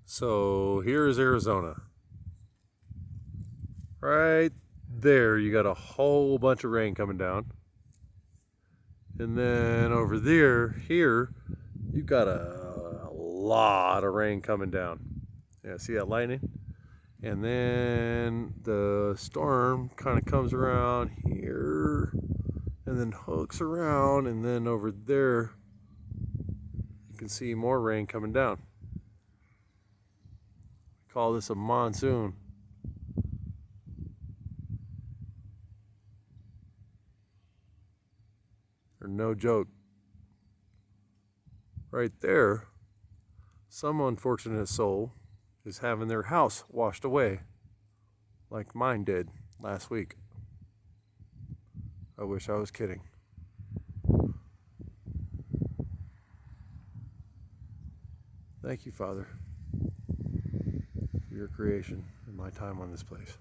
So here's Arizona. Right there, you got a whole bunch of rain coming down. And then over here, you got a lot of rain coming down. Yeah, see that lightning? And then the storm kind of comes around here and then hooks around. And then over there, you can see more rain coming down. We call this a monsoon. Or no joke. Right there, some unfortunate soul is having their house washed away like mine did last week. I wish I was kidding. Thank you, Father, for your creation and my time on this place.